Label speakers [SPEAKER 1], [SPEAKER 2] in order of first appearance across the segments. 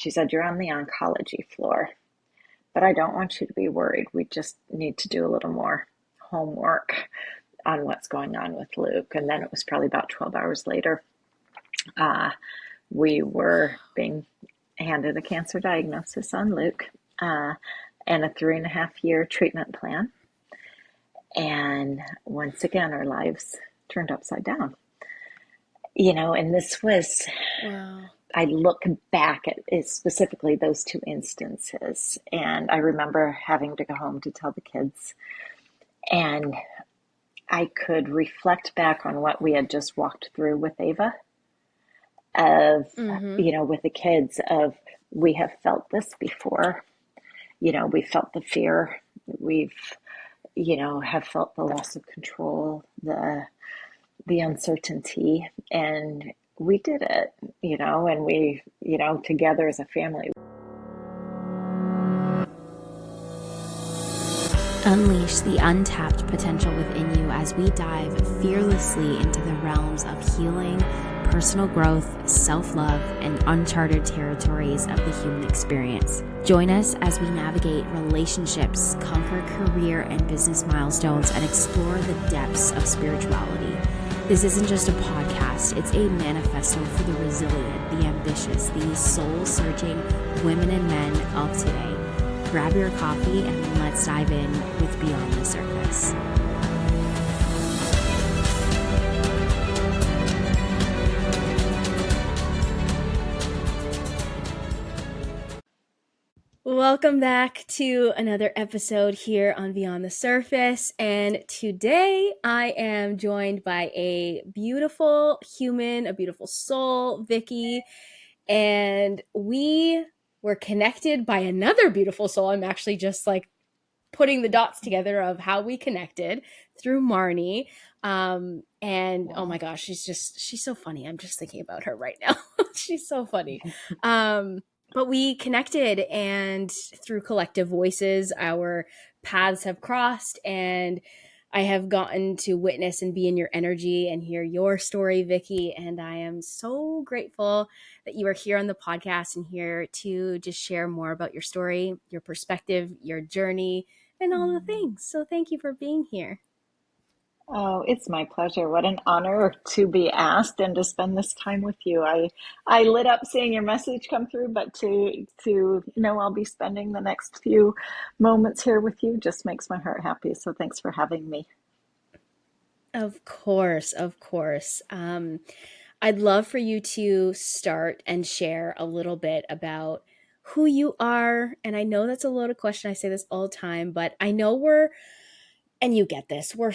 [SPEAKER 1] She said, "You're on the oncology floor, but I don't want you to be worried. We just need to do a little more homework on what's going on with Luke." And then it was probably about 12 hours later, uh, we were being handed a cancer diagnosis on Luke, uh, and a 3.5 year treatment plan. And once again, our lives turned upside down. And this was,
[SPEAKER 2] Wow.
[SPEAKER 1] I look back at it, specifically those two instances, and I remember having to go home to tell the kids, and I could reflect back on what we had just walked through with Ava, of,
[SPEAKER 2] Mm-hmm.
[SPEAKER 1] with the kids, of we have felt this before. We felt the fear. We've, have felt the loss of control, the uncertainty, and we did it, and we, together as a family.
[SPEAKER 2] Unleash the untapped potential within you as we dive fearlessly into the realms of healing, personal growth, self-love, and uncharted territories of the human experience. Join us as we navigate relationships, conquer career and business milestones, and explore the depths of spirituality. This isn't just a podcast, it's a manifesto for the resilient, the ambitious, the soul-searching women and men of today. Grab your coffee and let's dive in with Beyond the Surface. Welcome back to another episode here on Beyond the Surface. And today I am joined by a beautiful human, a beautiful soul, Vicky. And we were connected by another beautiful soul. I'm actually just putting the dots together of how we connected through Marnie. And oh my gosh, she's so funny. I'm just thinking about her right now. She's so funny. But we connected, and through collective voices, our paths have crossed, and I have gotten to witness and be in your energy and hear your story, Vicky. And I am so grateful that you are here on the podcast and here to just share more about your story, your perspective, your journey, and all the things. So thank you for being here.
[SPEAKER 1] Oh, it's my pleasure. What an honor to be asked and to spend this time with you. I lit up seeing your message come through, but to I'll be spending the next few moments here with you just makes my heart happy. So thanks for having me.
[SPEAKER 2] Of course, of course. I'd love for you to start and share a little bit about who you are. And I know that's a loaded question. I say this all the time, but I know and you get this, we're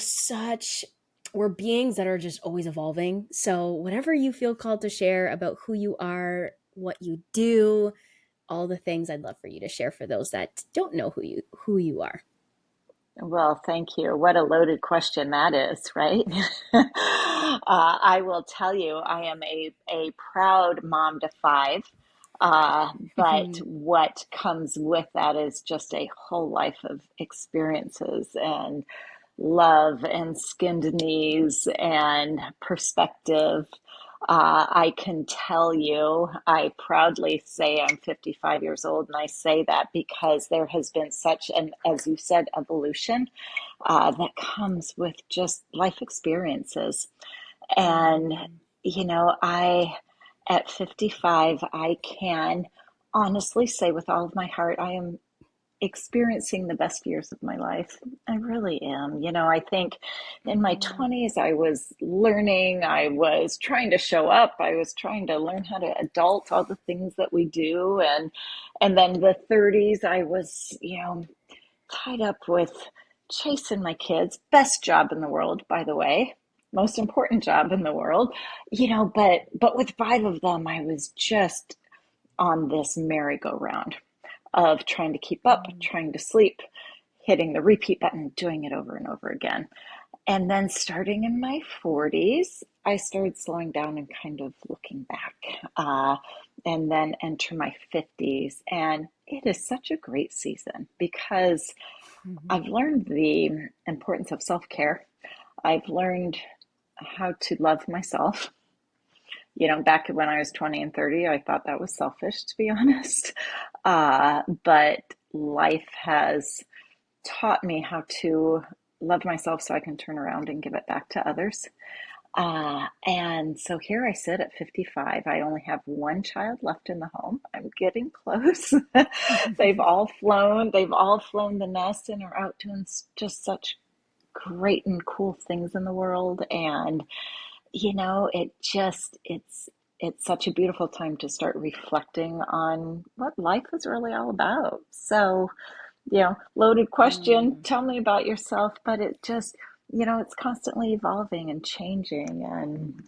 [SPEAKER 2] beings that are just always evolving. So whatever you feel called to share about who you are, what you do, all the things, I'd love for you to share for those that don't know who you are.
[SPEAKER 1] Well, thank you. What a loaded question that is, right? I will tell you, I am a proud mom to five. But what comes with that is just a whole life of experiences and love and skinned knees and perspective. I can tell you, I proudly say I'm 55 years old, and I say that because there has been such an, as you said, evolution that comes with just life experiences. And, at 55, I can honestly say with all of my heart, I am experiencing the best years of my life. I really am. I think in my 20s, I was learning, I was trying to show up, I was trying to learn how to adult, all the things that we do. And then the 30s, I was, tied up with chasing my kids. Best job in the world, by the way. Most important job in the world. But with five of them, I was just on this merry-go-round of trying to keep up, trying to sleep, hitting the repeat button, doing it over and over again. And then starting in my 40s, I started slowing down and kind of looking back. And then enter my 50s. And it is such a great season because I've learned the importance of self-care. I've learned how to love myself. Back when I was 20 and 30, I thought that was selfish, to be honest. But life has taught me how to love myself so I can turn around and give it back to others. And so here I sit at 55. I only have one child left in the home. I'm getting close. They've all flown the nest and are out doing just such great and cool things in the world. And it's such a beautiful time to start reflecting on what life is really all about. So, loaded question.
[SPEAKER 2] Mm.
[SPEAKER 1] Tell me about yourself, but it's constantly evolving and changing. And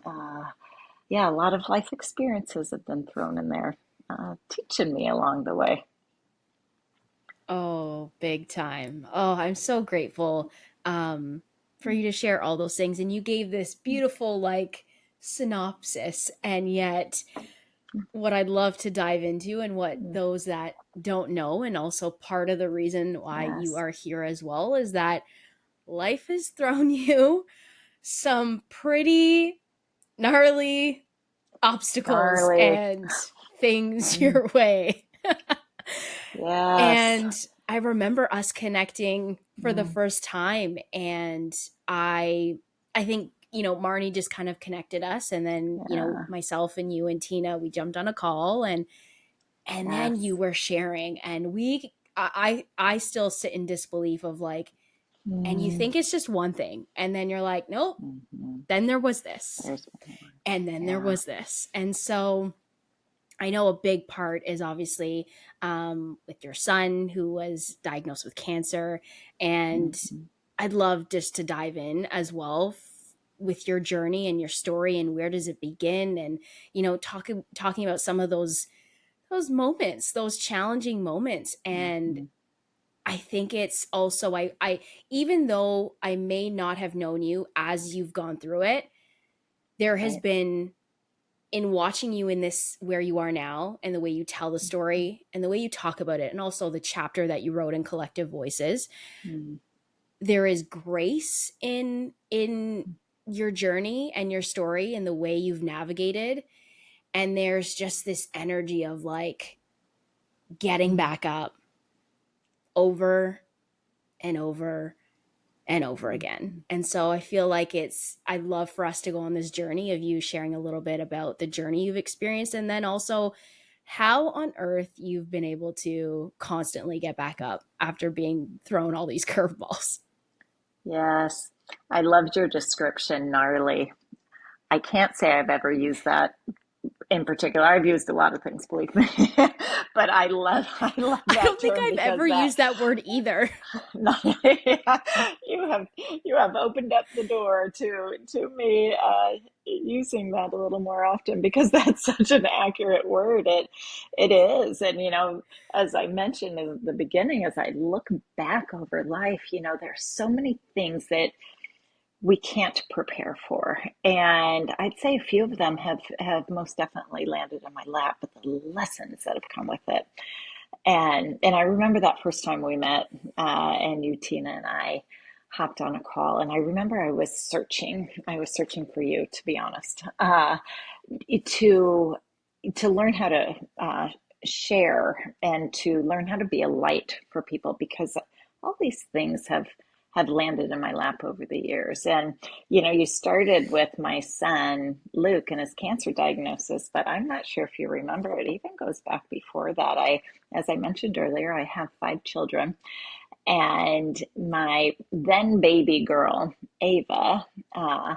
[SPEAKER 1] yeah, a lot of life experiences have been thrown in there, teaching me along the way.
[SPEAKER 2] Oh, big time. Oh, I'm so grateful um, for you to share all those things. And you gave this beautiful, like, synopsis. And yet, what I'd love to dive into, and what those that don't know, and also part of the reason why you
[SPEAKER 1] Yes,
[SPEAKER 2] are here as well, is that life has thrown you some pretty gnarly obstacles
[SPEAKER 1] gnarly.
[SPEAKER 2] and things
[SPEAKER 1] Mm,
[SPEAKER 2] your way.
[SPEAKER 1] yes.
[SPEAKER 2] And I remember us connecting for the
[SPEAKER 1] Mm,
[SPEAKER 2] first time, and I think, Marnie just kind of connected us, and then,
[SPEAKER 1] yeah.
[SPEAKER 2] myself and you and Tina, we jumped on a call, and then you
[SPEAKER 1] Yes.
[SPEAKER 2] were sharing, and I still sit in disbelief of, like, and you
[SPEAKER 1] Mm,
[SPEAKER 2] think it's just one thing, and then you're like, nope,
[SPEAKER 1] mhm.
[SPEAKER 2] then there was this,
[SPEAKER 1] There's more.
[SPEAKER 2] and then there
[SPEAKER 1] Yeah.
[SPEAKER 2] was this. And so I know a big part is obviously with your son who was diagnosed with cancer. And
[SPEAKER 1] Mhm.
[SPEAKER 2] I'd love just to dive in as well with your journey and your story, and where does it begin, and talking about some of those moments, those challenging moments. And
[SPEAKER 1] Mhm.
[SPEAKER 2] I think it's also, I even though I may not have known you as you've gone through it, there has
[SPEAKER 1] Right.
[SPEAKER 2] been, in watching you in this, where you are now, and the way you tell the story and the way you talk about it, and also the chapter that you wrote in Collective Voices,
[SPEAKER 1] Mm.
[SPEAKER 2] there is grace in your journey and your story and the way you've navigated. And there's just this energy of, like, getting
[SPEAKER 1] Mm.
[SPEAKER 2] back up over and over and over again.
[SPEAKER 1] Mhm.
[SPEAKER 2] And so I feel like I'd love for us to go on this journey of you sharing a little bit about the journey you've experienced, and then also how on earth you've been able to constantly get back up after being thrown all these curveballs.
[SPEAKER 1] Yes. I loved your description, gnarly. I can't say I've ever used that in particular. I've used a lot of things, believe me, but I love
[SPEAKER 2] I
[SPEAKER 1] that
[SPEAKER 2] don't think
[SPEAKER 1] term
[SPEAKER 2] I've
[SPEAKER 1] because
[SPEAKER 2] ever
[SPEAKER 1] that
[SPEAKER 2] used that word either.
[SPEAKER 1] you have opened up the door to me using that a little more often because that's such an accurate word. It is, and as I mentioned in the beginning, as I look back over life, there's so many things that we can't prepare for. And I'd say a few of them have most definitely landed in my lap, but the lessons that have come with it. And I remember that first time we met, and you, Tina, and I hopped on a call. And I remember I was searching for you, to be honest, to to learn how to share and to learn how to be a light for people because all these things have landed in my lap over the years. And you started with my son Luke and his cancer diagnosis, but I'm not sure if you remember, it even goes back before that. As I mentioned earlier, I have 5 children, and my then baby girl Ava, uh,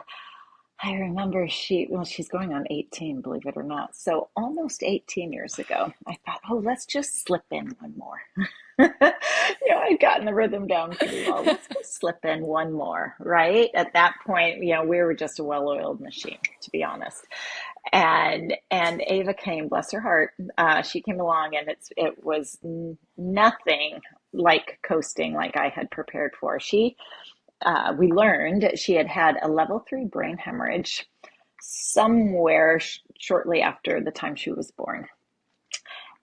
[SPEAKER 1] I remember she's going on 18, believe it or not. So almost 18 years ago, I thought, oh, let's just slip in one more. I'd gotten the rhythm down pretty well. Let's just slip in one more, right? At that point, we were just a well-oiled machine, to be honest. And Ava came, bless her heart. She came along, and it was nothing like coasting like I had prepared for. We learned she had had a level 3 brain hemorrhage somewhere shortly after the time she was born.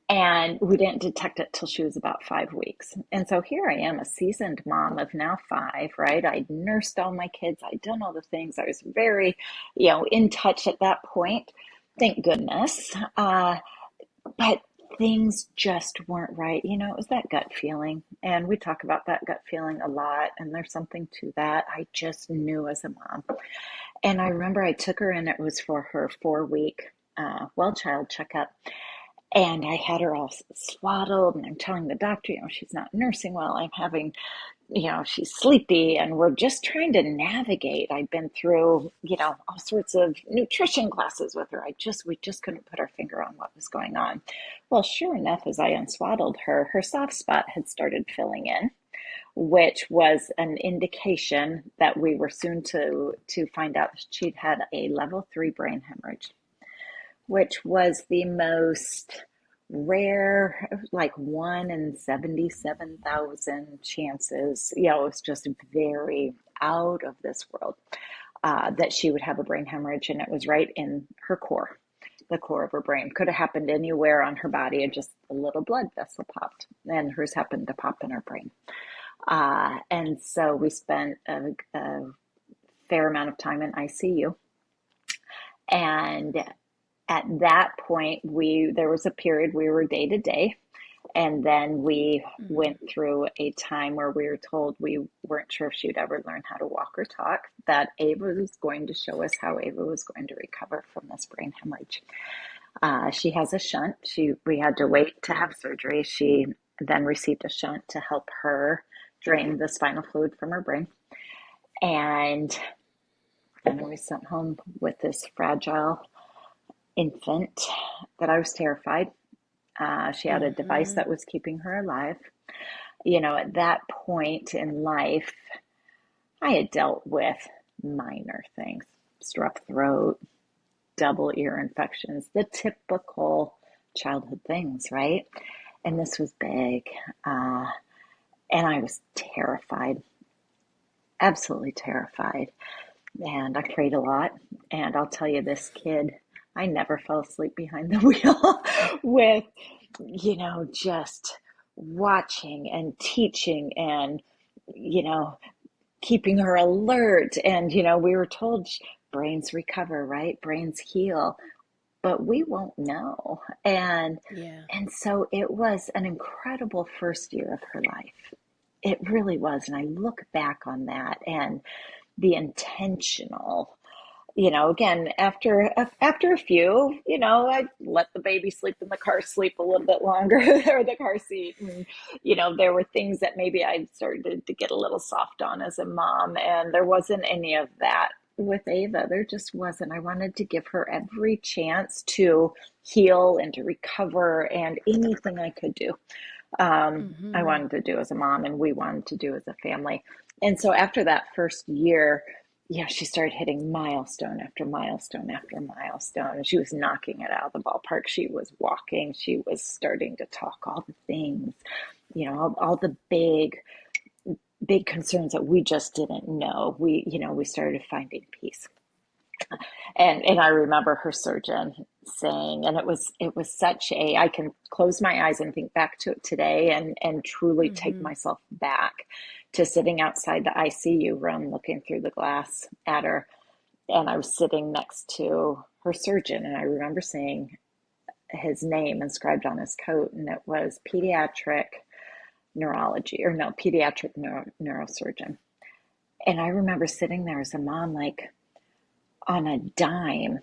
[SPEAKER 1] And we didn't detect it till she was about 5 weeks. And so here I am, a seasoned mom of now 5, right? I'd nursed all my kids. I'd done all the things. I was very, in touch at that point. Thank goodness. But things just weren't right. It was that gut feeling. And we talk about that gut feeling a lot. And there's something to that. I just knew as a mom. And I remember I took her in, it was for her 4 week well child checkup. And I had her all swaddled, and I'm telling the doctor, she's not nursing well. I'm having, she's sleepy, and we're just trying to navigate. I've been through, all sorts of nutrition classes with her. We just couldn't put our finger on what was going on. Well, sure enough, as I unswaddled her, her soft spot had started filling in, which was an indication that we were soon to find out she'd had a level 3 brain hemorrhage, which was the most rare, like 1 in 77,000 chances. It was just very out of this world that she would have a brain hemorrhage, and it was right in her core, the core of her brain. Could have happened anywhere on her body, and just a little blood vessel popped, and hers happened to pop in her brain. And so we spent a fair amount of time in ICU. And at that point, there was a period we were day to day. And then we went through a time where we were told we weren't sure if she'd ever learn how to walk or talk, that Ava was going to show us how Ava was going to recover from this brain hemorrhage. She has a shunt. We had to wait to have surgery. She then received a shunt to help her drain the spinal fluid from her brain. And then we sent home with this fragile infant that I was terrified. She had a device that was keeping her alive. At that point in life, I had dealt with minor things, strep throat, double ear infections, the typical childhood things, right? And this was big. And I was terrified, absolutely terrified. And I prayed a lot. And I'll tell you, this kid, I never fell asleep behind the wheel with, just watching and teaching and, keeping her alert. And, we were told brains recover, right? Brains heal, but we won't know.
[SPEAKER 2] Yeah.
[SPEAKER 1] And so it was an incredible first year of her life. It really was. And I look back on that and the intentional, again, after a few, I let the baby sleep in the car, sleep a little bit longer, or the car seat. And, there were things that maybe I started to get a little soft on as a mom, and there wasn't any of that with Ava. There just wasn't. I wanted to give her every chance to heal and to recover, and anything I could do. I wanted to do as a mom, and we wanted to do as a family. And so after that first year, she started hitting milestone after milestone after milestone. And she was knocking it out of the ballpark. She was walking. She was starting to talk, all the things, all the big concerns that we just didn't know. We started finding peace. And I remember her surgeon saying, and it was such I can close my eyes and think back to it today, and truly take myself back to sitting outside the ICU room looking through the glass at her. And I was sitting next to her surgeon, and I remember seeing his name inscribed on his coat, and it was pediatric neurosurgeon. And I remember sitting there as a mom, like, on a dime,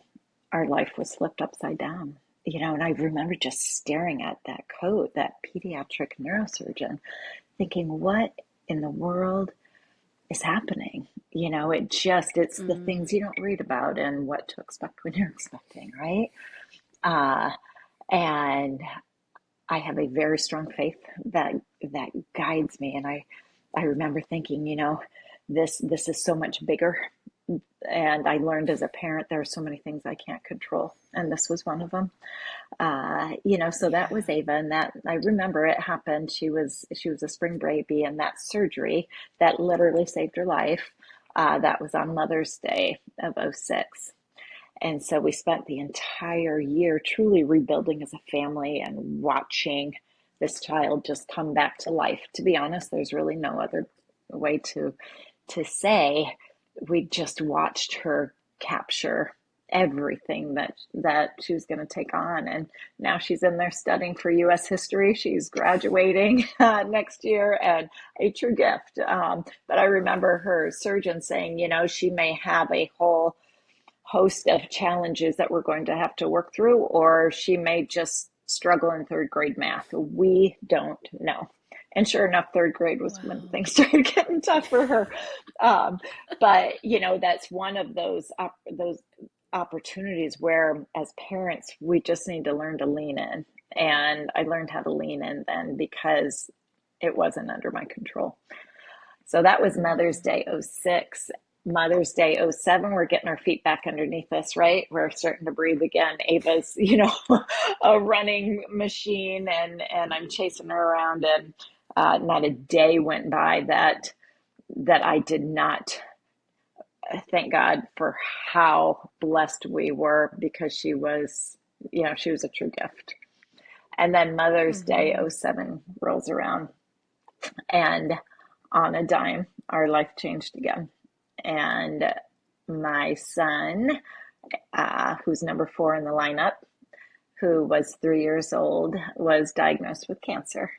[SPEAKER 1] our life was flipped upside down. And I remember just staring at that coat, that pediatric neurosurgeon, thinking, what in the world is happening? It's the things you don't read about and what to expect when you're expecting, right? And I have a very strong faith that guides me. And I remember thinking, this is so much bigger. And I learned as a parent, there are so many things I can't control. And this was one of them. So that was Ava, and that I remember it happened. She was a spring baby, and that surgery that literally saved her life, that was on Mother's Day of '06. And so we spent the entire year truly rebuilding as a family and watching this child just come back to life. To be honest, there's really no other way to say. We just watched her capture everything that she was going to take on. And now she's in there studying for U.S. history. She's graduating next year, and a true gift. But I remember her surgeon saying, she may have a whole host of challenges that we're going to have to work through, or she may just struggle in third grade math. We don't know. And sure enough, third grade was when
[SPEAKER 2] Wow.
[SPEAKER 1] things started getting tough for her. But that's one of those opportunities where, as parents, we just need to learn to lean in. And I learned how to lean in then because it wasn't under my control. So that was Mother's Day '06. Mother's Day '07, we're getting our feet back underneath us, right? We're starting to breathe again. Ava's, a running machine, and I'm chasing her around, and not a day went by that I did not thank God for how blessed we were, because she was a true gift. And then Mother's Day
[SPEAKER 2] Mm-hmm.
[SPEAKER 1] '07 rolls around, and on a dime, our life changed again. And my son, who's number 4 in the lineup, who was 3 years old, was diagnosed with cancer.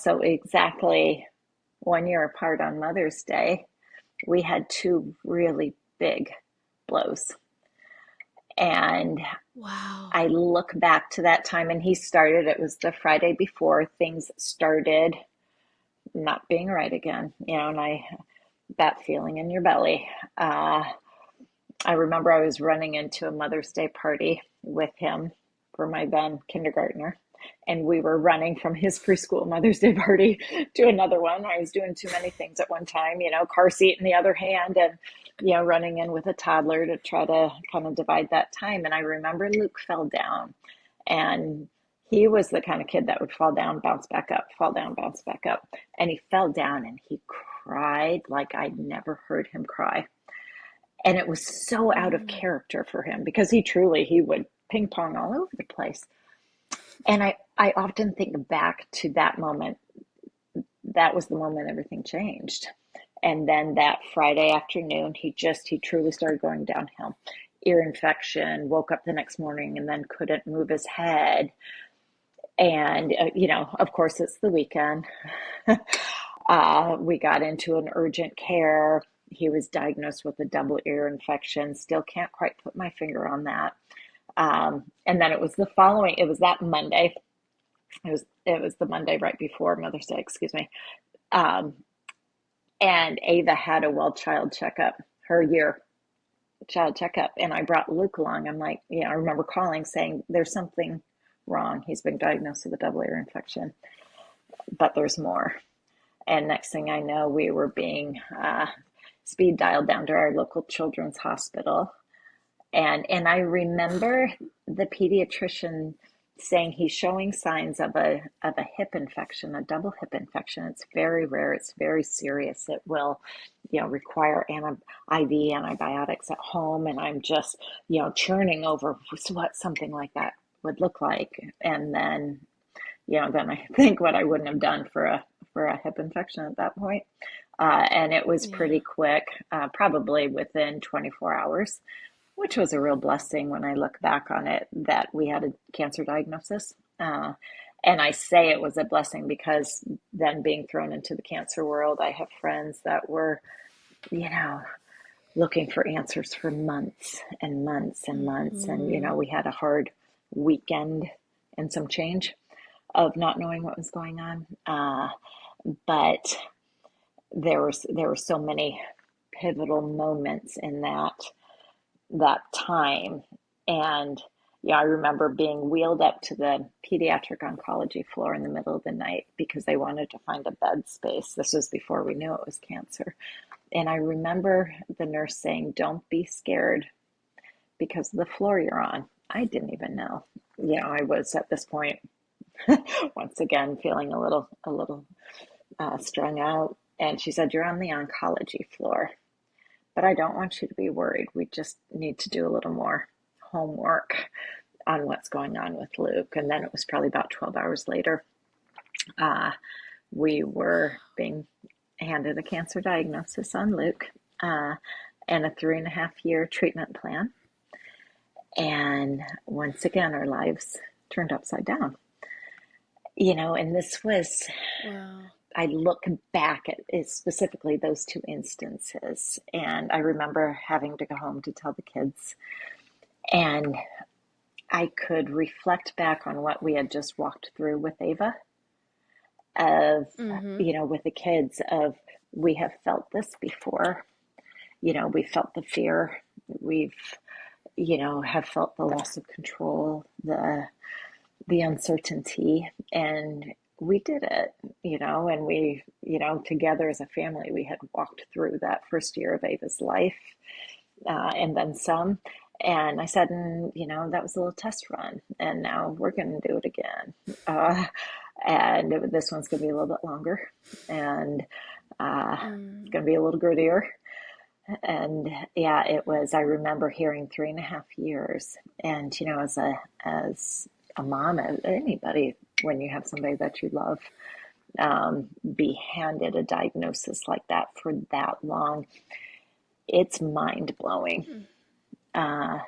[SPEAKER 1] So exactly 1 year apart on Mother's Day, we had 2 really big blows. And
[SPEAKER 2] Wow.
[SPEAKER 1] I look back to that time, and it was the Friday before things started not being right again, and that feeling in your belly. I remember I was running into a Mother's Day party with him for my then kindergartner. And we were running from his preschool Mother's Day party to another one. I was doing too many things at one time, car seat in the other hand, and, running in with a toddler to try to kind of divide that time. And I remember Luke fell down, and he was the kind of kid that would fall down, bounce back up, fall down, bounce back up. And he fell down and he cried like I'd never heard him cry. And it was so out of
[SPEAKER 2] Mm.
[SPEAKER 1] character for him, because he would ping pong all over the place. And I often think back to that moment. That was the moment everything changed. And then that Friday afternoon, he truly started going downhill. Ear infection, woke up the next morning and then couldn't move his head. And, of course, it's the weekend. We got into an urgent care. He was diagnosed with a double ear infection. Still can't quite put my finger on that. And then it was that Monday. It was the Monday right before Mother's Day, excuse me. Um, and Ava had a child checkup, her year child checkup. And I brought Luke along. I'm like, I remember calling saying, there's something wrong. He's been diagnosed with a double ear infection, but there's more. And next thing I know, we were being speed dialed down to our local children's hospital. And I remember the pediatrician saying he's showing signs of a hip infection, a double hip infection. It's very rare. It's very serious. It will, require IV antibiotics at home. And I'm just, churning over what something like that would look like. And then, then I think what I wouldn't have done for a hip infection at that point. And it was
[SPEAKER 2] Yeah.
[SPEAKER 1] pretty quick, probably within 24 hours, which was a real blessing when I look back on it, that we had a cancer diagnosis. And I say it was a blessing because then, being thrown into the cancer world, I have friends that were, you know, looking for answers for months and months and months. And,
[SPEAKER 2] Mm-hmm.
[SPEAKER 1] we had a hard weekend and some change of not knowing what was going on. But there were so many pivotal moments in that time. And I remember being wheeled up to the pediatric oncology floor in the middle of the night because they wanted to find a bed space. This was before we knew it was cancer. And I remember the nurse saying, "Don't be scared because of the floor you're on." I didn't even know. I was at this point once again feeling a little strung out. And she said, "You're on the oncology floor. But I don't want you to be worried. We just need to do a little more homework on what's going on with Luke." And then it was probably about 12 hours later, uh, we were being handed a cancer diagnosis on Luke, uh, and a 3.5-year treatment plan. And once again, our lives turned upside down. And this was,
[SPEAKER 2] Wow.
[SPEAKER 1] I look back at it, specifically those two instances, and I remember having to go home to tell the kids, and I could reflect back on what we had just walked through with Ava, of,
[SPEAKER 2] Mm-hmm.
[SPEAKER 1] with the kids, of we have felt this before. We felt the fear. We've, have felt the loss of control, the uncertainty, and we did it, and we, together as a family, we had walked through that first year of Ava's life, and then some. And I said, and that was a little test run, and now we're going to do it again. And this one's going to be a little bit longer, and it's
[SPEAKER 2] Mm.
[SPEAKER 1] going to be a little grittier. And yeah, it was. I remember hearing 3.5 years, and as a mom, anybody, when you have somebody that you love, be handed a diagnosis like that for that long, it's mind blowing.
[SPEAKER 2] Mm.
[SPEAKER 1] Uh,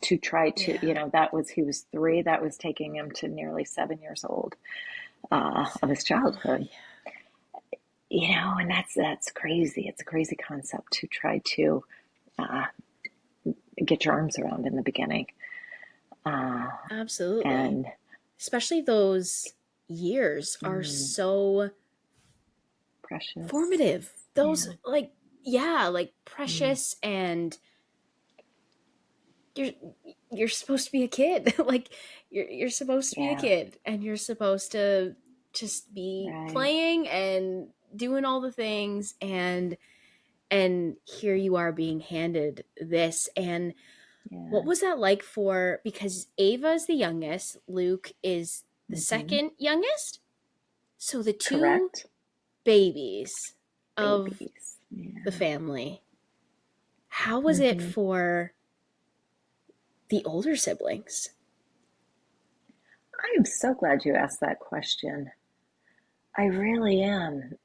[SPEAKER 1] to try to,
[SPEAKER 2] Yeah.
[SPEAKER 1] he was 3, that was taking him to nearly 7 years old, of his
[SPEAKER 2] Oh,
[SPEAKER 1] childhood.
[SPEAKER 2] yeah.
[SPEAKER 1] And that's crazy. It's a crazy concept to try to uh, get your arms around in the beginning. Uh,
[SPEAKER 2] Absolutely.
[SPEAKER 1] and
[SPEAKER 2] Especially those years are
[SPEAKER 1] mm,
[SPEAKER 2] so
[SPEAKER 1] Precious.
[SPEAKER 2] formative. Those,
[SPEAKER 1] Yeah.
[SPEAKER 2] like, yeah, like
[SPEAKER 1] Mm,
[SPEAKER 2] precious, and you're you're supposed to be a kid. Like, you're supposed to be a
[SPEAKER 1] yeah.
[SPEAKER 2] kid, and you're supposed to just be
[SPEAKER 1] Right.
[SPEAKER 2] playing and doing all the things, and here you are being handed this. And what
[SPEAKER 1] Yeah.
[SPEAKER 2] was that like for, because Ava is the youngest, Luke is the
[SPEAKER 1] Hmm.
[SPEAKER 2] second youngest, so the two
[SPEAKER 1] Correct.
[SPEAKER 2] babies of
[SPEAKER 1] Babies.
[SPEAKER 2] the
[SPEAKER 1] Yeah.
[SPEAKER 2] family. How was it
[SPEAKER 1] Hmm.
[SPEAKER 2] for the older siblings?
[SPEAKER 1] I am so glad you asked that question. I really am.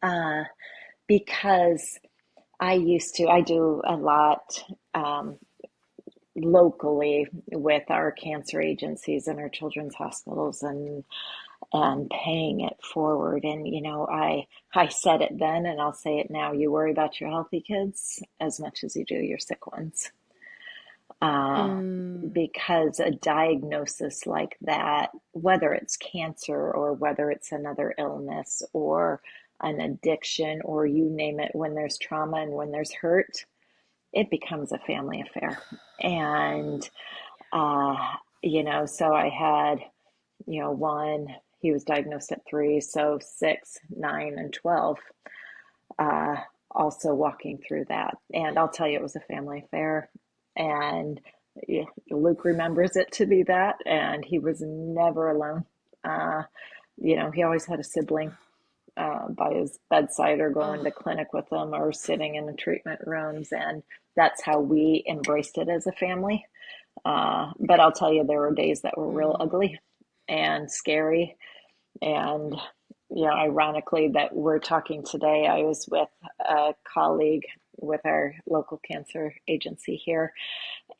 [SPEAKER 1] Because I do a lot, um, locally with our cancer agencies and our children's hospitals, and paying it forward. And I said it then, and I'll say it now. You worry about your healthy kids as much as you do your sick ones. Uh,
[SPEAKER 2] Mm,
[SPEAKER 1] because a diagnosis like that, whether it's cancer or whether it's another illness or an addiction or you name it, when there's trauma and when there's hurt, it becomes a family affair. And, uh, so I had, one, he was diagnosed at 3, so 6, 9, and 12, uh, also walking through that. And I'll tell you, it was a family affair. And yeah, Luke remembers it to be that. And he was never alone. Uh, he always had a sibling, by his bedside, or going
[SPEAKER 2] oh,
[SPEAKER 1] to clinic with him, or sitting in the treatment rooms. And that's how we embraced it as a family. But I'll tell you, there were days that were real
[SPEAKER 2] mm,
[SPEAKER 1] ugly and scary. And, ironically, that we're talking today, I was with a colleague with our local cancer agency here,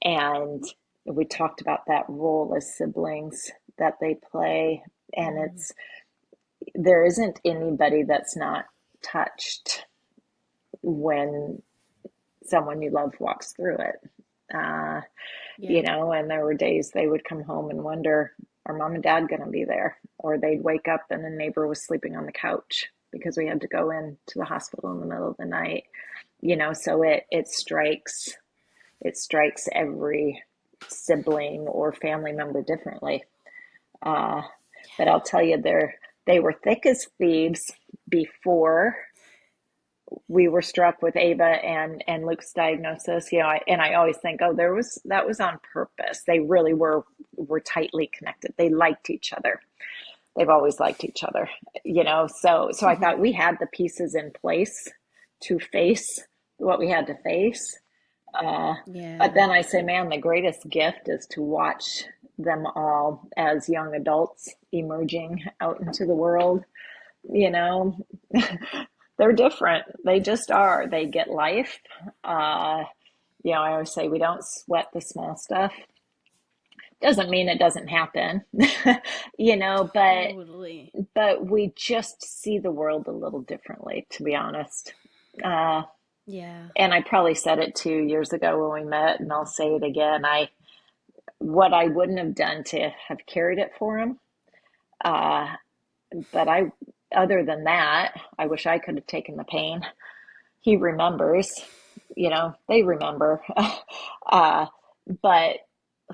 [SPEAKER 1] and we talked about that role as siblings that they play. And
[SPEAKER 2] mm,
[SPEAKER 1] there isn't anybody that's not touched when someone you love walks through it. Uh,
[SPEAKER 2] yeah.
[SPEAKER 1] and there were days they would come home and wonder, are mom and dad going to be there? Or they'd wake up and a neighbor was sleeping on the couch because we had to go in to the hospital in the middle of the night. So it strikes every sibling or family member differently. Uh, but I'll tell you, they were thick as thieves before we were struck with Ava and Luke's diagnosis. And I always think, oh, that was on purpose. They really were tightly connected. They liked each other. They've always liked each other. So I thought we had the pieces in place to face what we had to face. Uh, but
[SPEAKER 2] Yeah.
[SPEAKER 1] then I say, man, the greatest gift is to watch them all as young adults emerging out into the world. You know, they're different. They just are. They get life. I always say we don't sweat the small stuff. Doesn't mean it doesn't happen, you know,
[SPEAKER 2] Totally.
[SPEAKER 1] but we just see the world a little differently, to be honest. Uh,
[SPEAKER 2] Yeah.
[SPEAKER 1] and I probably said it 2 years ago when we met, and I'll say it again. What I wouldn't have done to have carried it for him, uh, but other than that, I wish I could have taken the pain. He remembers, they remember, uh, but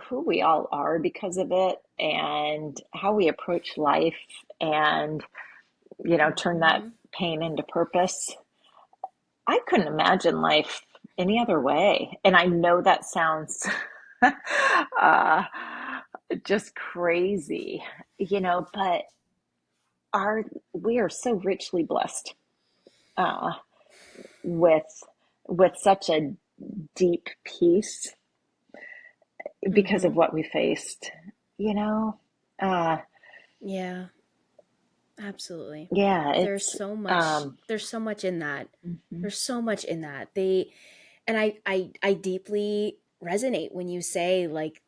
[SPEAKER 1] who we all are because of it, and how we approach life, and turn that
[SPEAKER 2] Mm-hmm.
[SPEAKER 1] pain into purpose. I couldn't imagine life any other way. And I know that sounds uh, just crazy, but our we are so richly blessed uh, with such a deep peace because of
[SPEAKER 2] Mm-hmm.
[SPEAKER 1] what we faced, you know. Uh,
[SPEAKER 2] Yeah. Absolutely.
[SPEAKER 1] yeah,
[SPEAKER 2] There's
[SPEAKER 1] it's
[SPEAKER 2] so much. There's so much in that.
[SPEAKER 1] mhm,
[SPEAKER 2] There's so much in that. I deeply resonate when you say like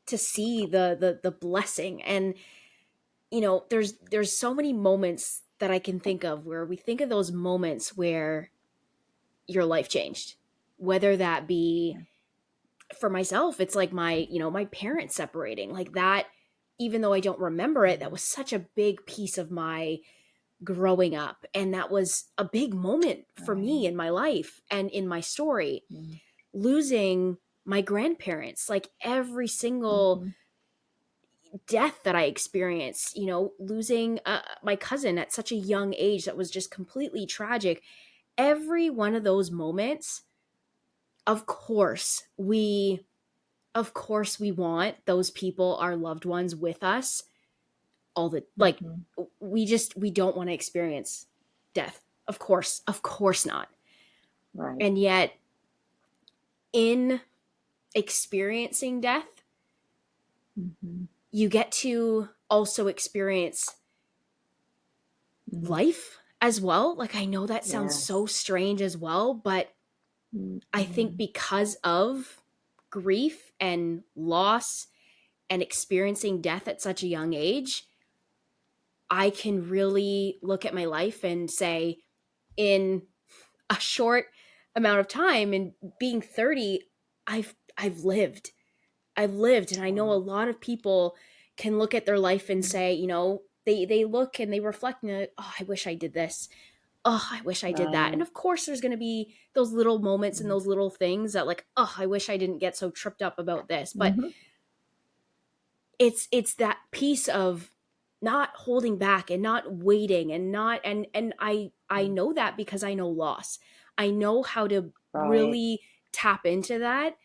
[SPEAKER 2] to see the blessing. And there's so many moments that I can think of where we think of those moments where your life changed, whether that be for myself, it's like my parents separating, like that. Even though I don't remember it, that was such a big piece of my growing up, and that was a big moment for me
[SPEAKER 1] right.
[SPEAKER 2] in my life and in my story.
[SPEAKER 1] Mm,
[SPEAKER 2] Losing my grandparents, like every single
[SPEAKER 1] mhm,
[SPEAKER 2] death that I experienced, losing my cousin at such a young age, that was just completely tragic. Every one of those moments, of course we want those people, our loved ones, with us all the, like,
[SPEAKER 1] mhm,
[SPEAKER 2] we don't want to experience death. Of course not.
[SPEAKER 1] right.
[SPEAKER 2] And yet, in experiencing death,
[SPEAKER 1] Mhm,
[SPEAKER 2] you get to also experience
[SPEAKER 1] mm,
[SPEAKER 2] life as well. Like, I know that sounds so
[SPEAKER 1] yes.
[SPEAKER 2] strange as well, but I think
[SPEAKER 1] Mhm,
[SPEAKER 2] because of grief and loss and experiencing death at such a young age, I can really look at my life and say, in a short amount of time, and being 30, I've lived. I've lived, and I know a
[SPEAKER 1] wow.
[SPEAKER 2] lot of people can look at their life and
[SPEAKER 1] Mm,
[SPEAKER 2] say, they look and they reflect, and they're like, oh, I wish I did this. Oh, I wish I did that. And
[SPEAKER 1] right.
[SPEAKER 2] of course there's going to be those little moments and
[SPEAKER 1] Mm,
[SPEAKER 2] those little things that, like, oh, I wish I didn't get so tripped up about this. But
[SPEAKER 1] mhm,
[SPEAKER 2] it's that piece of not holding back and not waiting, and not and I
[SPEAKER 1] mm,
[SPEAKER 2] know that because I know loss. I know how to
[SPEAKER 1] right.
[SPEAKER 2] really tap into that,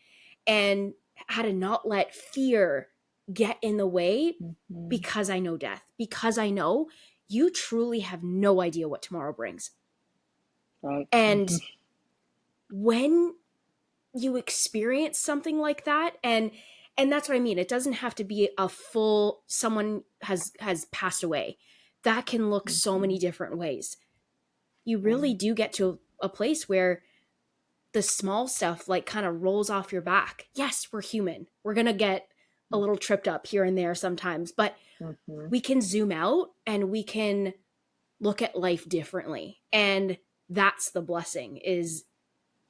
[SPEAKER 2] and how to not let fear get in the way,
[SPEAKER 1] Mhm,
[SPEAKER 2] because I know death, because I know you truly have no idea what tomorrow brings.
[SPEAKER 1] right.
[SPEAKER 2] And
[SPEAKER 1] Mhm,
[SPEAKER 2] when you experience something like that, and that's what I mean, it doesn't have to be a full, someone has passed away. That can look so many
[SPEAKER 1] mhm,
[SPEAKER 2] different ways. You really
[SPEAKER 1] right.
[SPEAKER 2] do get to a place where the small stuff, like, kind of rolls off your back. Yes, we're human, we're gonna get a little tripped up here and there sometimes, but
[SPEAKER 1] Mhm,
[SPEAKER 2] we can zoom out and we can look at life differently. And that's the blessing, is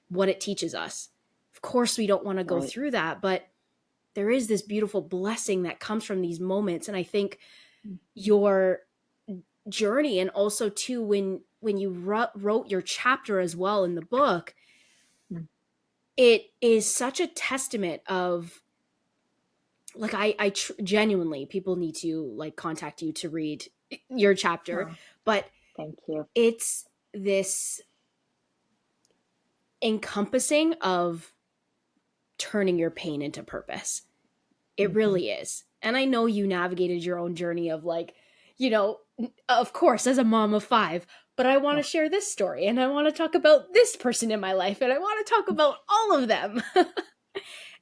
[SPEAKER 2] what it teaches us. Of course we don't want to go
[SPEAKER 1] right.
[SPEAKER 2] through that, but there is this beautiful blessing that comes from these moments. And I think
[SPEAKER 1] Mhm,
[SPEAKER 2] your journey, and also too, when you wrote your chapter as well in the book,
[SPEAKER 1] mm,
[SPEAKER 2] it is such a testament of, like, genuinely, people need to, like, contact you to read your chapter.
[SPEAKER 1] oh,
[SPEAKER 2] But
[SPEAKER 1] thank you.
[SPEAKER 2] it's this encompassing of turning your pain into purpose. It
[SPEAKER 1] Mhm,
[SPEAKER 2] really is. And I know you navigated your own journey of, like, of course, as a mom of five, but I want to
[SPEAKER 1] yeah.
[SPEAKER 2] share this story, and I want to talk about this person in my life, and I want to talk about all of them.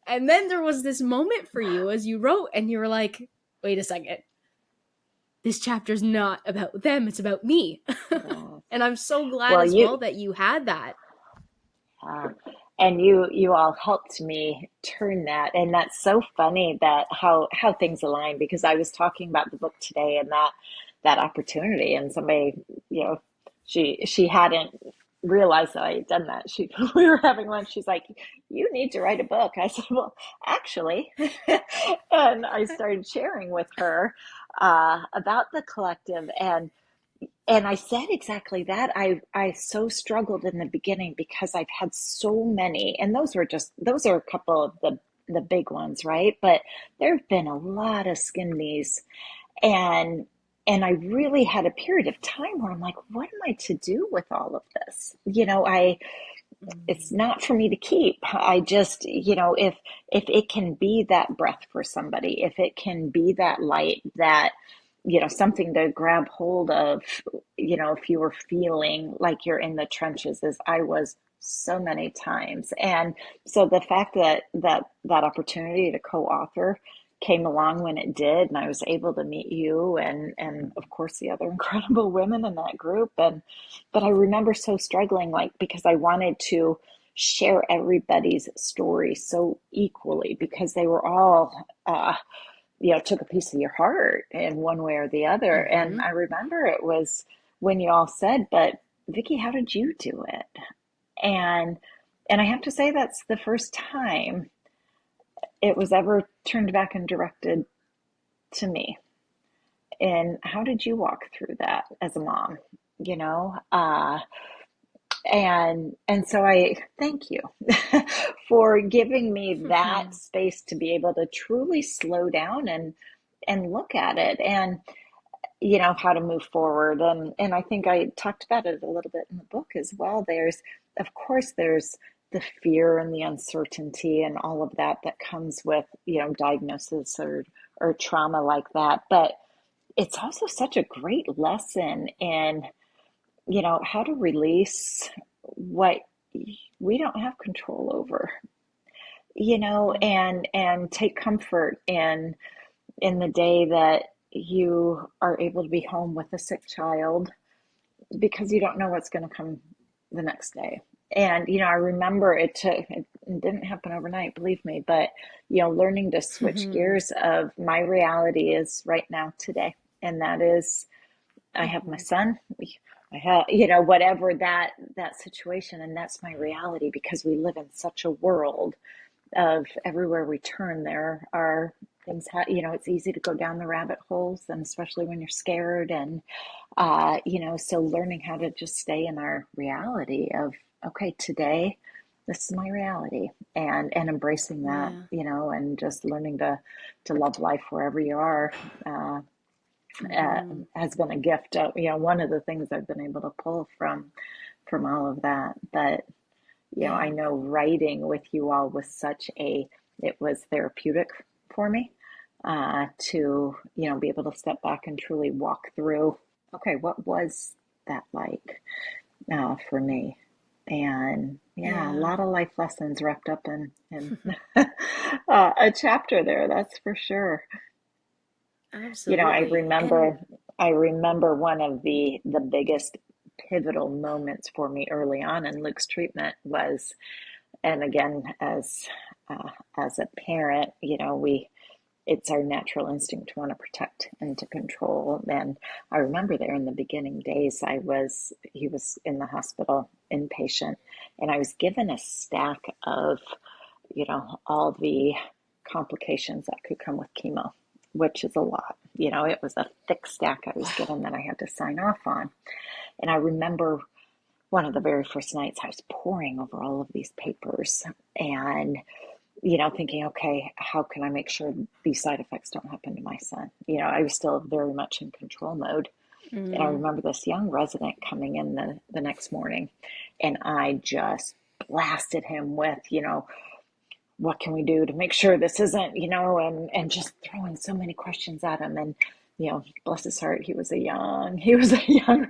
[SPEAKER 2] And then there was this moment for you as you wrote, and you were like, wait a second, this chapter's not about them, it's about me.
[SPEAKER 1] Yes.
[SPEAKER 2] And I'm so glad
[SPEAKER 1] Well,
[SPEAKER 2] as well that you had that.
[SPEAKER 1] uh, and you all helped me turn that. And that's so funny that how things align, because I was talking about the book today and that opportunity, and somebody, you know, she hadn't realized that I had done that. She We were having lunch. She's like, "You need to write a book." I said, "Well, actually," and I started sharing with her about the collective, and I said exactly that. I so struggled in the beginning because I've had so many, and those are a couple of the big ones, right? But there have been a lot of skin knees, and I really had a period of time where I'm like, what am I to do with all of this? It's
[SPEAKER 2] Mm.
[SPEAKER 1] not for me to keep. I just, if it can be that breath for somebody, if it can be that light, that, something to grab hold of, if you were feeling like you're in the trenches, as I was so many times. And so the fact that opportunity to co-author came along when it did, and I was able to meet you and of course the other incredible women in that group. And but I remember so struggling, like, because I wanted to share everybody's story so equally, because they were all took a piece of your heart in one way or the other. And
[SPEAKER 2] Mm-hmm.
[SPEAKER 1] I remember it was when you all said, "But Vicky, how did you do it?" And I have to say that's the first time it was ever turned back and directed to me. And how did you walk through that as a mom? You know, and so I thank you for giving me that space to be able to truly slow down and look at it, and how to move forward. And I think I talked about it a little bit in the book as well. There's, of course, there's the fear and the uncertainty and all of that comes with, diagnosis or trauma like that. But it's also such a great lesson in, how to release what we don't have control over, and take comfort in the day that you are able to be home with a sick child, because you don't know what's going to come the next day. And I remember it didn't happen overnight, believe me, but learning to switch
[SPEAKER 2] Mm-hmm.
[SPEAKER 1] gears of my reality is right now today, and that is I have my
[SPEAKER 2] Mm-hmm.
[SPEAKER 1] son. I have, whatever that situation, and that's my reality, because we live in such a world of everywhere we turn, there are things, it's easy to go down the rabbit holes, and especially when you're scared. And, so learning how to just stay in our reality of, okay, today, this is my reality, and embracing that,
[SPEAKER 2] Yeah.
[SPEAKER 1] and just learning to love life wherever you are, uh,
[SPEAKER 2] Mm-hmm.
[SPEAKER 1] has been a gift. One of the things I've been able to pull from all of that. But I
[SPEAKER 2] Yeah.
[SPEAKER 1] know writing with you all was it was therapeutic for me, to, be able to step back and truly walk through, okay, what was that like, for me? And yeah, a
[SPEAKER 2] Yeah.
[SPEAKER 1] lot of life lessons wrapped up in a chapter there, that's for sure. I
[SPEAKER 2] Absolutely. And
[SPEAKER 1] remember, one of the biggest pivotal moments for me early on in Luke's treatment was, and again, as a parent, we it's our natural instinct to want to protect and to control. And I remember there in the beginning days, he was in the hospital inpatient, and I was given a stack of, all the complications that could come with chemo, which is a lot. It was a thick stack I was given that I had to sign off on. And I remember one of the very first nights I was poring over all of these papers, and thinking, okay, how can I make sure these side effects don't happen to my son? I was still very much in control mode. And I
[SPEAKER 2] mm,
[SPEAKER 1] remember this young resident coming in the next morning, and I just blasted him with, what can we do to make sure this isn't, and just throwing so many questions at him. And, bless his heart, he was a young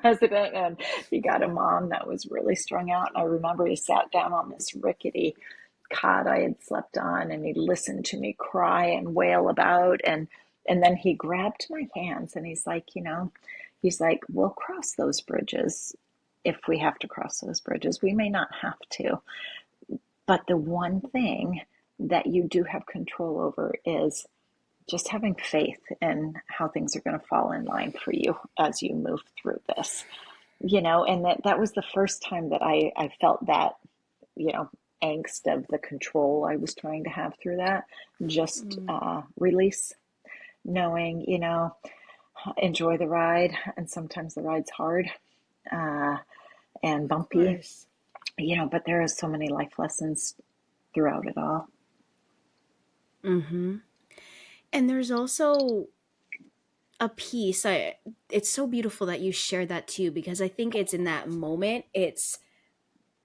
[SPEAKER 1] resident, and he got a mom that was really strung out. And I remember he sat down on this rickety cot I had slept on, and he listened to me cry and wail about, and then he grabbed my hands, and he's like, we'll cross those bridges if we have to cross those bridges. We may not have to, But the one thing that you do have control over is just having faith in how things are going to fall in line for you as you move through this, and that was the first time that I felt that, you know, angst of the control I was trying to have through that. Just release, knowing, enjoy the ride. And sometimes the ride's hard uh, and
[SPEAKER 2] Of
[SPEAKER 1] bumpy,
[SPEAKER 2] course.
[SPEAKER 1] but there are so many life lessons throughout it all.
[SPEAKER 2] Mm-hmm. And there's also a piece. It's so beautiful that you shared that too, because I think it's in that moment. It's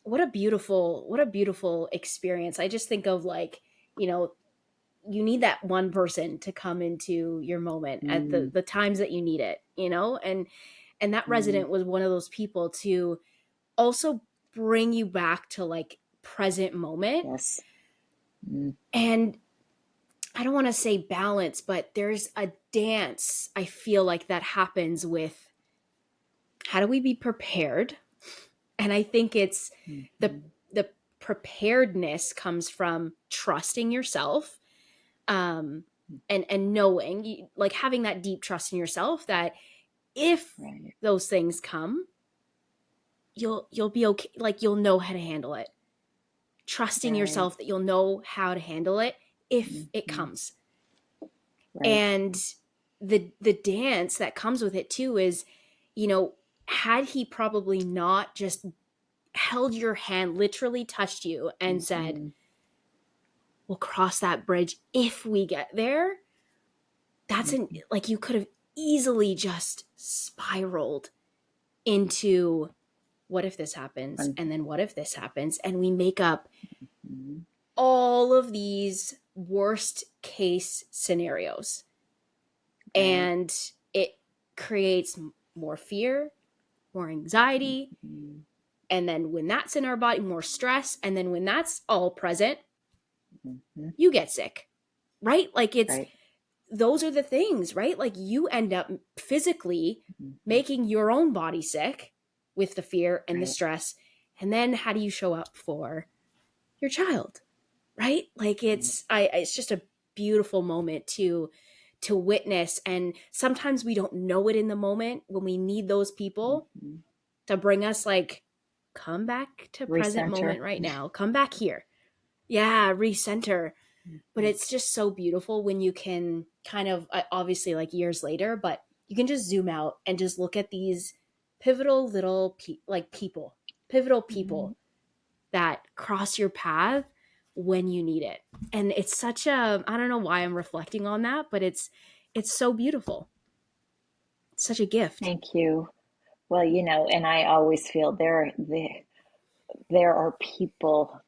[SPEAKER 2] what a beautiful experience. I just think of like, you know, you need that one person to come into your moment at
[SPEAKER 1] Mm,
[SPEAKER 2] the times that you need it, and that
[SPEAKER 1] mm,
[SPEAKER 2] resident was one of those people to also bring you back to like present moment.
[SPEAKER 1] yes. Mm,
[SPEAKER 2] And I don't want to say balance, but there's a dance I feel like that happens with how do we be prepared? And I think it's the
[SPEAKER 1] mm,
[SPEAKER 2] the preparedness comes from trusting yourself, and knowing, like having that deep trust in yourself that if
[SPEAKER 1] right.
[SPEAKER 2] those things come, you'll be okay, like you'll know how to handle it. Trusting
[SPEAKER 1] Right.
[SPEAKER 2] yourself that you'll know how to handle it if it
[SPEAKER 1] Mm,
[SPEAKER 2] comes.
[SPEAKER 1] right.
[SPEAKER 2] And the dance that comes with it too is, you know, had he probably not just held your hand, literally touched you and said,
[SPEAKER 1] Mm,
[SPEAKER 2] we'll cross that bridge if we get there, that's an
[SPEAKER 1] mm,
[SPEAKER 2] like you could have easily just spiraled into what if this happens,
[SPEAKER 1] mm,
[SPEAKER 2] and then what if this happens, and we make up
[SPEAKER 1] mm,
[SPEAKER 2] all of these worst case scenarios,
[SPEAKER 1] right.
[SPEAKER 2] and it creates more fear, more anxiety,
[SPEAKER 1] Mm,
[SPEAKER 2] and then when that's in our body, more stress, and then when that's all present,
[SPEAKER 1] mm,
[SPEAKER 2] you get sick, right? Like it's
[SPEAKER 1] right.
[SPEAKER 2] those are the things, right? Like you end up physically
[SPEAKER 1] Mm,
[SPEAKER 2] making your own body sick with the fear and the
[SPEAKER 1] right.
[SPEAKER 2] stress. And then how do you show up for your child? Right? Like
[SPEAKER 1] Right.
[SPEAKER 2] it's just a beautiful moment to witness, and sometimes we don't know it in the moment when we need those people
[SPEAKER 1] Mm,
[SPEAKER 2] to bring us like come back to present
[SPEAKER 1] recenter.
[SPEAKER 2] moment right now. Come back here. Yeah, recenter. But
[SPEAKER 1] Mm,
[SPEAKER 2] it's just so beautiful when you can kind of obviously like years later, but you can just zoom out and just look at these pivotal little people, pivotal
[SPEAKER 1] mm.
[SPEAKER 2] people that cross your path when you need it. And it's such a, I don't know why I'm reflecting on that, but it's so beautiful. It's such a gift.
[SPEAKER 1] Thank you. Well, and I always feel there are people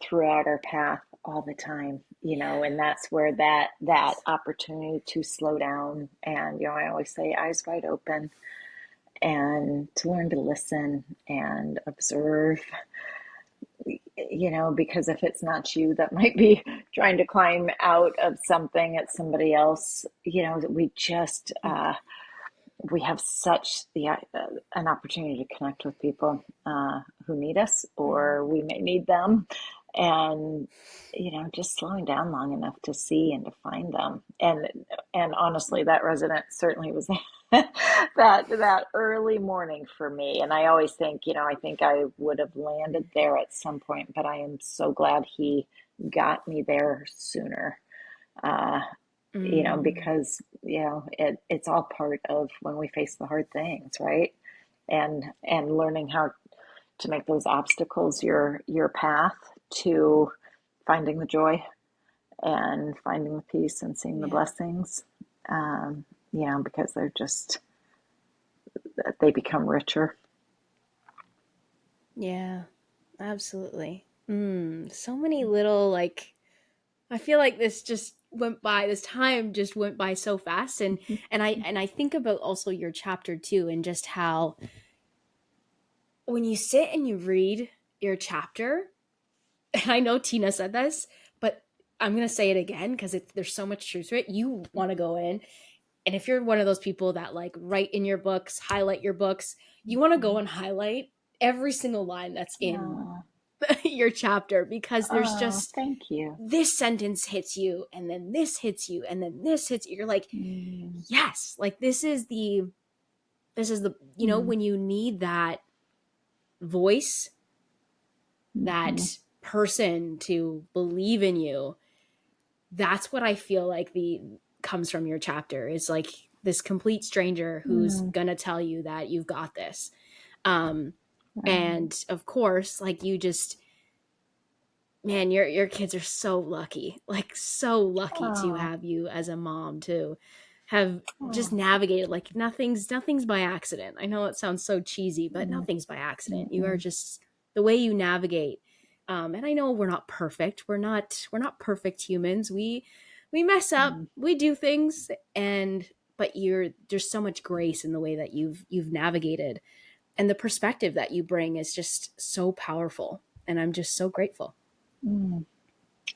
[SPEAKER 1] throughout our path all the time, and that's where that
[SPEAKER 2] Yes.
[SPEAKER 1] opportunity to slow down, and I always say eyes wide open, and to learn to listen and observe, because if it's not you that might be trying to climb out of something, it's somebody else. That we have such an opportunity to connect with people who need us,
[SPEAKER 2] Mm-hmm.
[SPEAKER 1] or we may need them, and just slowing down long enough to see and to find them. And honestly, that resident certainly was that early morning for me. And I always think, I think I would have landed there at some point, but I am so glad he got me there sooner. Uh,
[SPEAKER 2] Mm,
[SPEAKER 1] because it's all part of when we face the hard things, right? And learning how to make those obstacles your path to finding the joy and finding the peace and seeing the
[SPEAKER 2] yeah.
[SPEAKER 1] blessings. Because they become richer.
[SPEAKER 2] Yeah. Absolutely. So many little like I feel like this just went by. This time just went by so fast, and I think about also your chapter too, and just how when you sit and you read your chapter, and I know Tina said this, but I'm gonna say it again because there's so much truth to it. You want to go in, and if you're one of those people that like write in your books, highlight your books, you want to go and highlight every single line that's in
[SPEAKER 1] Yeah.
[SPEAKER 2] your chapter, because there's
[SPEAKER 1] Oh,
[SPEAKER 2] just
[SPEAKER 1] thank you.
[SPEAKER 2] this sentence hits you, and then this hits you, and then this hits you. You're like,
[SPEAKER 1] Mm,
[SPEAKER 2] yes, like this is the,
[SPEAKER 1] mm,
[SPEAKER 2] when you need that voice, that
[SPEAKER 1] mm-hmm,
[SPEAKER 2] person to believe in you. That's what I feel like the comes from your chapter, is like this complete stranger who's
[SPEAKER 1] mm,
[SPEAKER 2] gonna tell you that you've got this. um
[SPEAKER 1] right.
[SPEAKER 2] and of course, like, you just, man, your kids are so lucky, like so lucky to
[SPEAKER 1] Oh,
[SPEAKER 2] have you as a mom, to have just
[SPEAKER 1] oh,
[SPEAKER 2] navigated, like, nothing's by accident. I know it sounds so cheesy, but
[SPEAKER 1] mm,
[SPEAKER 2] nothing's by accident. You are
[SPEAKER 1] mm,
[SPEAKER 2] just, the way you navigate. And I know we're not perfect. We're not perfect humans. We mess up.
[SPEAKER 1] mm,
[SPEAKER 2] We do things, and but there's so much grace in the way that you've navigated, and the perspective that you bring is just so powerful. And I'm just so grateful.
[SPEAKER 1] mm.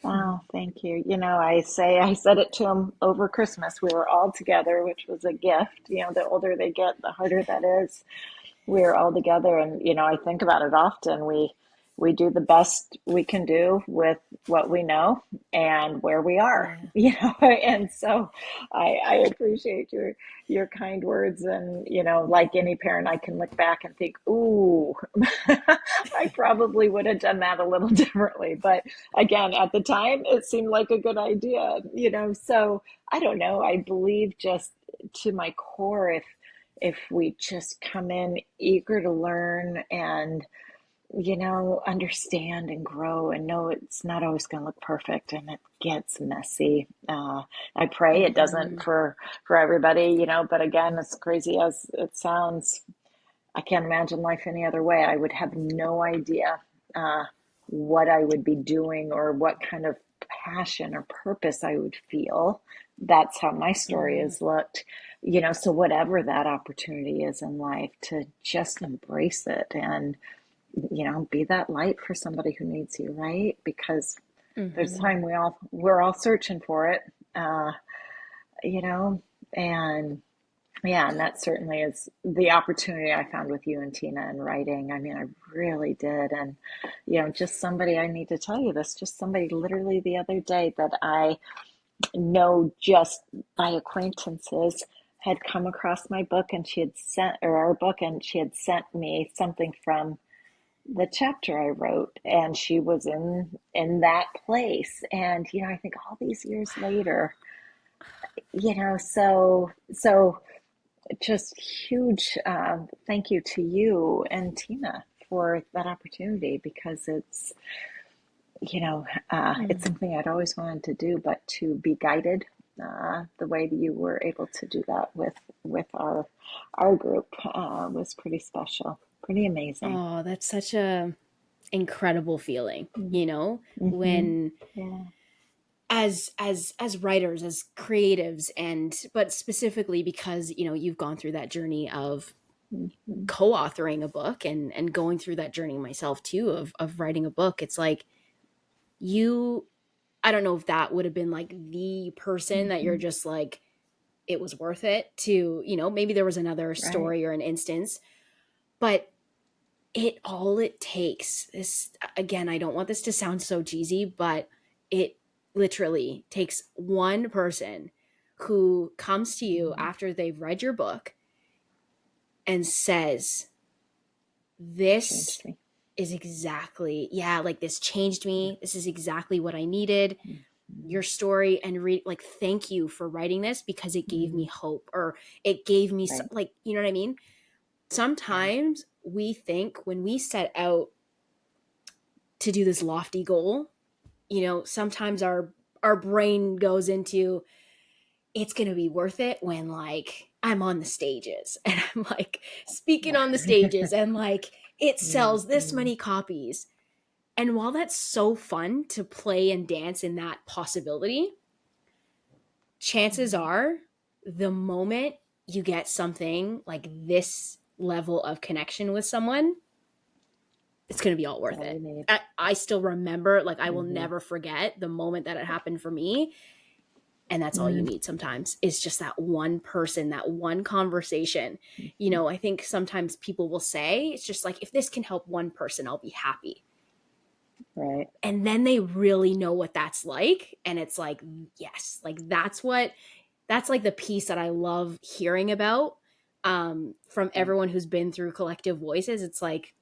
[SPEAKER 1] Oh, thank you. I said it to them over Christmas. We were all together, which was a gift. The older they get, the harder that is. We're all together, and I think about it often. We do the best we can do with what we know and where we are.
[SPEAKER 2] Yeah.
[SPEAKER 1] And so I appreciate your kind words. And like any parent, I can look back and think, ooh, I probably would have done that a little differently. But again, at the time, it seemed like a good idea. So I don't know. I believe, just to my core, if we just come in eager to learn and understand and grow and know it's not always going to look perfect, and it gets messy. I pray it doesn't
[SPEAKER 2] Mm-hmm.
[SPEAKER 1] for everybody, but again, as crazy as it sounds, I can't imagine life any other way. I would have no idea uh, what I would be doing, or what kind of passion or purpose I would feel. That's how my story
[SPEAKER 2] Mm-hmm.
[SPEAKER 1] has looked. So whatever that opportunity is in life, to just embrace it and, be that light for somebody who needs you, right? Because there's a
[SPEAKER 2] Mm-hmm.
[SPEAKER 1] time we're all searching for it, uh, you know, and yeah, and that certainly is the opportunity I found with you and Tina in writing. I mean, I really did. And, just somebody, I need to tell you this, just somebody literally the other day that I know just by acquaintances had come across my book, and she had sent, or our book, and she had sent me something from the chapter I wrote, and she was in that place. And, I think all these years later, so just huge thank you to you and Tina for that opportunity, because it's
[SPEAKER 2] Mm.
[SPEAKER 1] something I'd always wanted to do, but to be guided the way that you were able to do that with our group was pretty special, pretty amazing.
[SPEAKER 2] Oh, that's such a incredible feeling,
[SPEAKER 1] Mm-hmm.
[SPEAKER 2] when,
[SPEAKER 1] Yeah.
[SPEAKER 2] as writers, as creatives, and but specifically because, you've gone through that journey of
[SPEAKER 1] Mm-hmm.
[SPEAKER 2] co-authoring a book, and going through that journey myself too, of writing a book. It's like, you I don't know if that would have been like the person that you're
[SPEAKER 1] Mm-hmm.
[SPEAKER 2] just like, it was worth it to, maybe there was another
[SPEAKER 1] Right.
[SPEAKER 2] story or an instance, but it takes this, again, I don't want this to sound so cheesy, but it literally takes one person who comes to you
[SPEAKER 1] Mm-hmm.
[SPEAKER 2] after they've read your book and says, this
[SPEAKER 1] Changed me.
[SPEAKER 2] is exactly, yeah, like, this changed me, this is exactly what I needed,
[SPEAKER 1] Mm-hmm.
[SPEAKER 2] your story, and read, like, thank you for writing this, because it gave me
[SPEAKER 1] Mm-hmm.
[SPEAKER 2] hope, or it gave me
[SPEAKER 1] Right.
[SPEAKER 2] like, you know what I mean.
[SPEAKER 1] Yeah.
[SPEAKER 2] Sometimes we think, when we set out to do this lofty goal, sometimes our brain goes into, it's going to be worth it when, like, I'm on the stages and I'm like speaking on the stages, and like it sells this
[SPEAKER 1] Mm-hmm.
[SPEAKER 2] many copies. And while that's so fun to play and dance in that possibility, chances are, the moment you get something like this level of connection with someone, it's going to be all
[SPEAKER 1] That's
[SPEAKER 2] worth
[SPEAKER 1] all
[SPEAKER 2] it.
[SPEAKER 1] you need.
[SPEAKER 2] I still remember, like, I will
[SPEAKER 1] Mm-hmm.
[SPEAKER 2] never forget the moment that it happened for me. And that's all you
[SPEAKER 1] Mm-hmm.
[SPEAKER 2] need sometimes, is just that one person, that one conversation. I think sometimes people will say, it's just like, if this can help one person, I'll be happy.
[SPEAKER 1] Right.
[SPEAKER 2] And then they really know what that's like. And it's like, yes, like that's like the piece that I love hearing about from
[SPEAKER 1] Yeah.
[SPEAKER 2] everyone who's been through collective voices. It's like,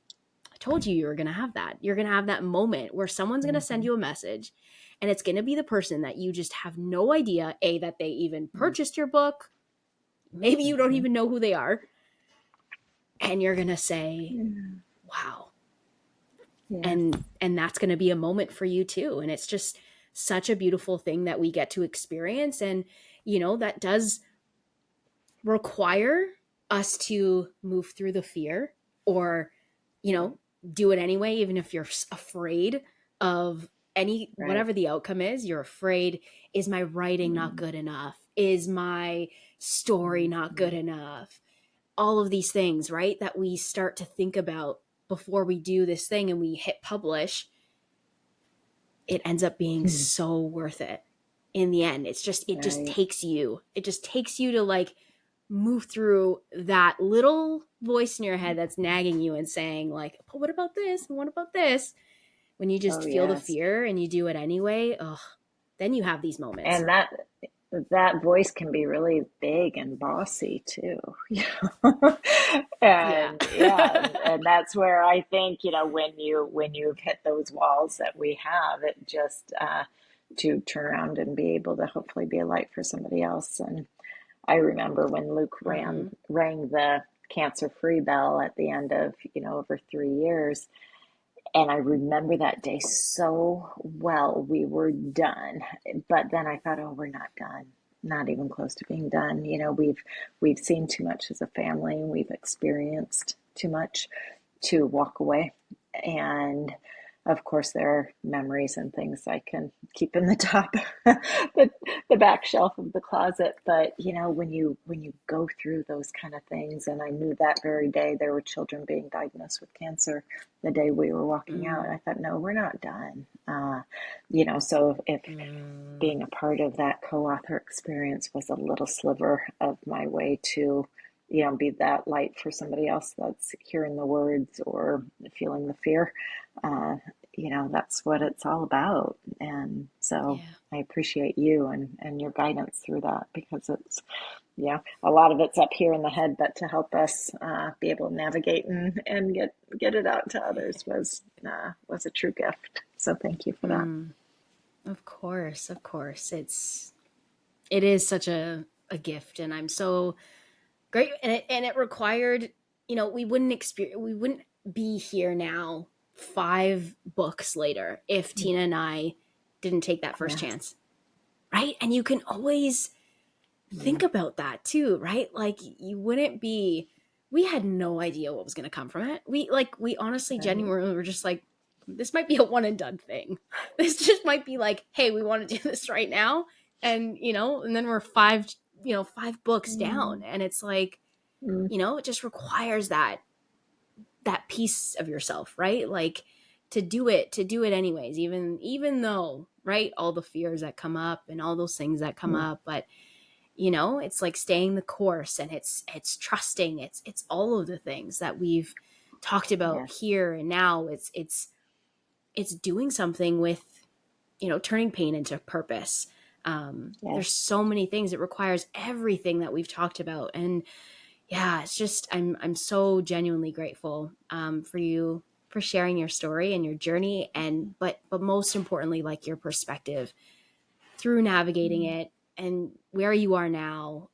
[SPEAKER 2] I told you were going to have that. You're going to have that moment where someone's going to send
[SPEAKER 1] Mm-hmm.
[SPEAKER 2] you a message, and it's going to be the person that you just have no idea, A, that they even purchased your book. Maybe you don't
[SPEAKER 1] Mm-hmm.
[SPEAKER 2] even know who they are. And you're going to say,
[SPEAKER 1] Yeah.
[SPEAKER 2] wow.
[SPEAKER 1] Yes.
[SPEAKER 2] And that's going to be a moment for you too. And it's just such a beautiful thing that we get to experience. And, that does require us to move through the fear, or you
[SPEAKER 1] Yeah.
[SPEAKER 2] know do it anyway, even if you're afraid of any
[SPEAKER 1] Right.
[SPEAKER 2] whatever the outcome is. You're afraid, is my writing not
[SPEAKER 1] Mm-hmm.
[SPEAKER 2] good enough, is my story not
[SPEAKER 1] Mm-hmm.
[SPEAKER 2] good enough, all of these things, right, that we start to think about before we do this thing and we hit publish. It ends up being so worth it in the end.
[SPEAKER 1] Right.
[SPEAKER 2] It just takes you to like move through that little voice in your head that's nagging you and saying like, but what about this and what about this, when you
[SPEAKER 1] Oh
[SPEAKER 2] just feel the
[SPEAKER 1] yes.
[SPEAKER 2] fear and you do it anyway. Ugh, then you have these moments.
[SPEAKER 1] And that voice can be really big and bossy too. You know?
[SPEAKER 2] Yeah.
[SPEAKER 1] And yeah, and that's where I think, when you've hit those walls that we have, it just to turn around and be able to hopefully be a light for somebody else. And I remember when Luke
[SPEAKER 2] Mm-hmm.
[SPEAKER 1] rang the cancer-free bell at the end of, over 3 years. And I remember that day so well. We were done, but then I thought, oh, we're not done. Not even close to being done. We've seen too much as a family, and we've experienced too much to walk away. And of course, there are memories and things I can keep in the top, the, the back shelf of the closet. But when you go through those kind of things, and I knew that very day there were children being diagnosed with cancer. The day we were walking out,
[SPEAKER 2] Mm-hmm.
[SPEAKER 1] I thought, no, we're not done. So if being a part of that co-author experience was a little sliver of my way to, be that light for somebody else that's hearing the words or feeling the fear. Uh, that's what it's all about. And so
[SPEAKER 2] Yeah.
[SPEAKER 1] I appreciate you and your guidance through that, because it's, a lot of it's up here in the head, but to help us be able to navigate and get it out to others was a true gift. So thank you for that.
[SPEAKER 2] Mm. Of course, of course. It is such a gift, and I'm so great. And it required, we wouldn't be here now 5 books later if Tina and I didn't take that first
[SPEAKER 1] Yes.
[SPEAKER 2] chance, right? And you can always
[SPEAKER 1] Yeah.
[SPEAKER 2] think about that too, right? Like, you wouldn't be, we had no idea what was going to come from it. We honestly
[SPEAKER 1] Right.
[SPEAKER 2] genuinely were just like, this might be a one and done thing. This just might be like, hey, we want to do this right now. And then we're 5 books down,
[SPEAKER 1] Mm,
[SPEAKER 2] and it's like,
[SPEAKER 1] mm,
[SPEAKER 2] it just requires that piece of yourself, right? Like, to do it anyways, even though, right, all the fears that come up and all those things that come
[SPEAKER 1] mm.
[SPEAKER 2] up. But it's like staying the course, and it's trusting, it's all of the things that we've talked about
[SPEAKER 1] Yes.
[SPEAKER 2] here and now. It's doing something with, turning pain into purpose. There's
[SPEAKER 1] Yes.
[SPEAKER 2] so many things. It requires everything that we've talked about. And yeah, it's just, I'm so genuinely grateful for you, for sharing your story and your journey, and but most importantly, like, your perspective through navigating
[SPEAKER 1] Mm,
[SPEAKER 2] it and where you are now.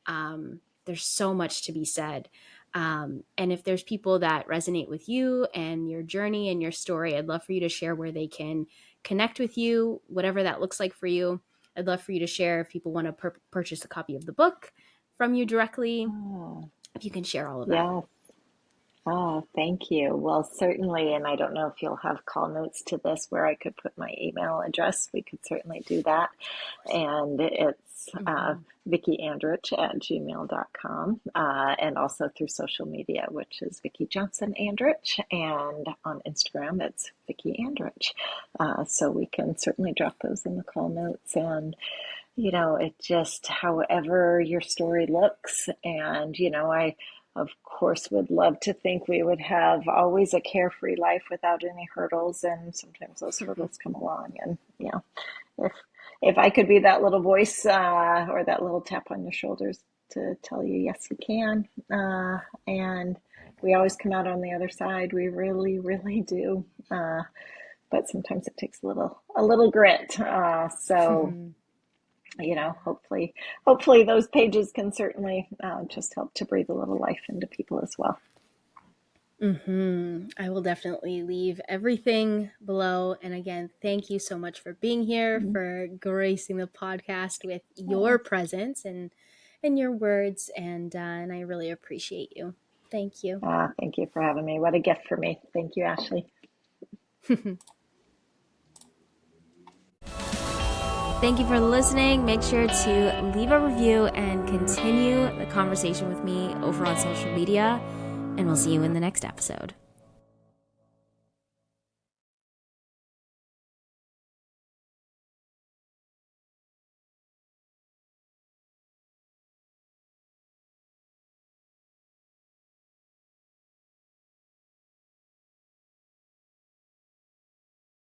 [SPEAKER 2] There's so much to be said. And if there's people that resonate with you and your journey and your story, I'd love for you to share where they can connect with you, whatever that looks like for you. I'd love for you to share if people want to purchase a copy of the book from you directly,
[SPEAKER 1] oh,
[SPEAKER 2] if you can share all of that.
[SPEAKER 1] yes. Oh, thank you. Well, certainly, and I don't know if you'll have call notes to this where I could put my email address. We could certainly do that.
[SPEAKER 2] Of course.
[SPEAKER 1] And it's
[SPEAKER 2] Mm-hmm.
[SPEAKER 1] Vicky Andritsh at gmail.com, and also through social media, which is Vicky Johnson Andritch. And on Instagram, it's Vicky Andritch. So we can certainly drop those in the call notes. And it just, however your story looks. And, of course, would love to think we would have always a carefree life without any hurdles, and sometimes those hurdles come along. And if if I could be that little voice or that little tap on your shoulders to tell you, yes, you can, and we always come out on the other side. We really, really do. But sometimes it takes a little grit. So hopefully those pages can certainly just help to breathe a little life into people as well.
[SPEAKER 2] I will definitely leave everything below. And again, thank you so much for being here, for gracing the podcast with your presence and your words. And I really appreciate you. Thank you.
[SPEAKER 1] Thank you for having me. What a gift for me. Thank you, Ashley.
[SPEAKER 2] Thank you for listening. Make sure to leave a review and continue the conversation with me over on social media. And we'll see you in the next episode.